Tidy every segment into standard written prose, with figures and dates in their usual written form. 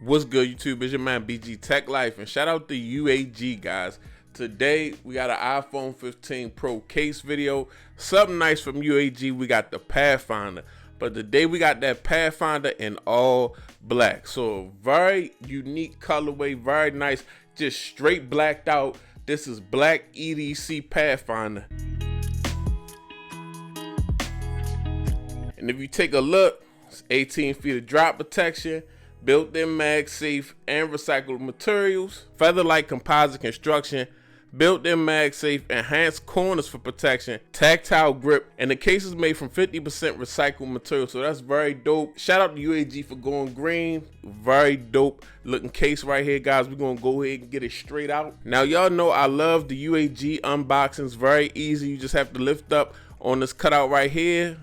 What's good, YouTube? It's your man BG Tech Life, and shout out to UAG, guys. Today we got an iPhone 15 Pro case video. Something nice from UAG. We got the Pathfinder, but today we got that Pathfinder in all black. So very unique colorway, very nice, just straight blacked out. This is black EDC Pathfinder. And if you take a look, it's 18 feet of drop protection, built-in mag safe and recycled materials, feather-like composite construction, built-in mag safe, enhanced corners for protection, tactile grip, and the case is made from 50% recycled material, so that's very dope. Shout out to UAG for going green. Very dope looking case right here, guys. We're gonna go ahead and get it straight out. Now, y'all know I love the UAG unboxings. Very easy. You just have to lift up on this cutout right here,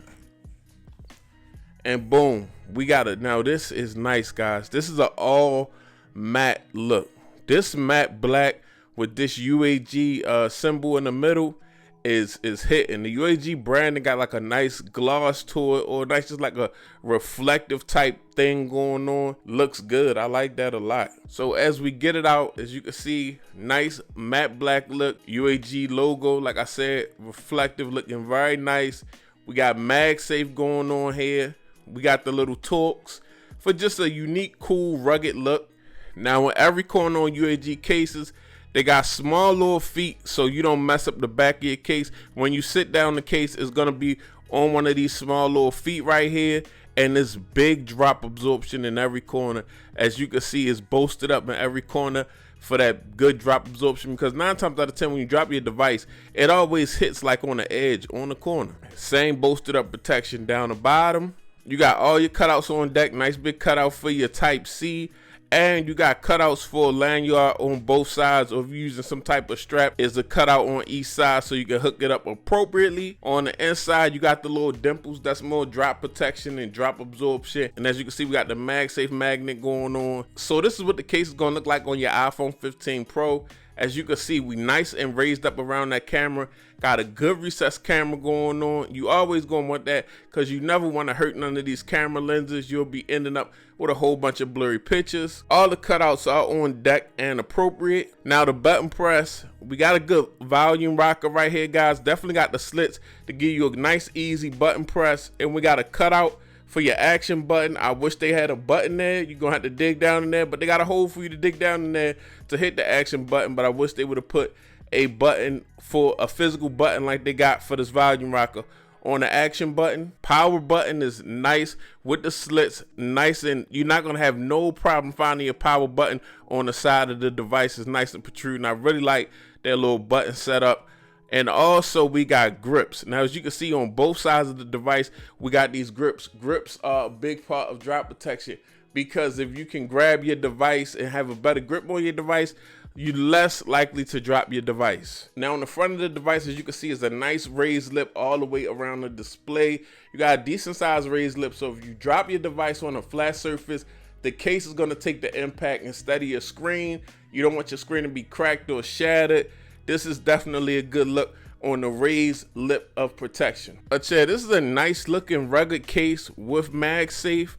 and boom, we got it. Now this is nice, guys. This is an all matte look. This matte black with this UAG symbol in the middle is hitting. The UAG branding got like a nice gloss to it, or nice, just like a reflective type thing going on. Looks good. I like that a lot. So as we get it out, as you can see, nice matte black look, UAG logo, like I said, reflective, looking very nice. We got MagSafe going on here. We got the little Torques for just a unique, cool, rugged look. Now, in every corner on UAG cases, they got small little feet so you don't mess up the back of your case. When you sit down, the case is going to be on one of these small little feet right here. And this big drop absorption in every corner. As you can see, it's bolstered up in every corner for that good drop absorption, because 9 times out of 10 when you drop your device, it always hits like on the edge, on the corner. Same bolstered up protection down the bottom. You got all your cutouts on deck, nice big cutout for your Type-C, and you got cutouts for a lanyard on both sides, or if you're using some type of strap, is a cutout on each side so you can hook it up appropriately. On the inside, you got the little dimples, that's more drop protection and drop absorption. And as you can see, we got the MagSafe magnet going on. So this is what the case is gonna look like on your iPhone 15 Pro. As you can see, we nice and raised up around that camera. Got a good recessed camera going on. You always gonna want that, because you never want to hurt none of these camera lenses. You'll be ending up with a whole bunch of blurry pictures. All the cutouts are on deck and appropriate. Now the button press, we got a good volume rocker right here, guys. Definitely got the slits to give you a nice easy button press. And we got a cutout for your action button. I wish they had a button there. You're gonna have to dig down in there, but they got a hole for you to dig down in there to hit the action button. But I wish they would have put a button, for a physical button like they got for this volume rocker on the action button. Power button is nice with the slits, nice, and you're not gonna have no problem finding your power button on the side of the device. It's nice and protruding. I really like their little button setup. And also we got grips. Now, as you can see on both sides of the device, we got these grips. Grips are a big part of drop protection, because if you can grab your device and have a better grip on your device, you're less likely to drop your device. Now on the front of the device, as you can see, is a nice raised lip all the way around the display. You got a decent sized raised lip, so if you drop your device on a flat surface, the case is gonna take the impact instead of your screen. You don't want your screen to be cracked or shattered. This is definitely a good look on the raised lip of protection. But yeah, this is a nice looking rugged case with MagSafe.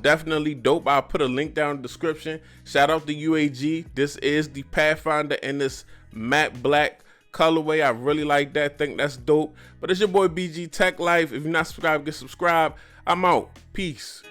Definitely dope. I'll put a link down in the description. Shout out to UAG. This is the Pathfinder in this matte black colorway. I really like that. Think that's dope. But it's your boy BG Tech Life. If you're not subscribed, get subscribed. I'm out. Peace.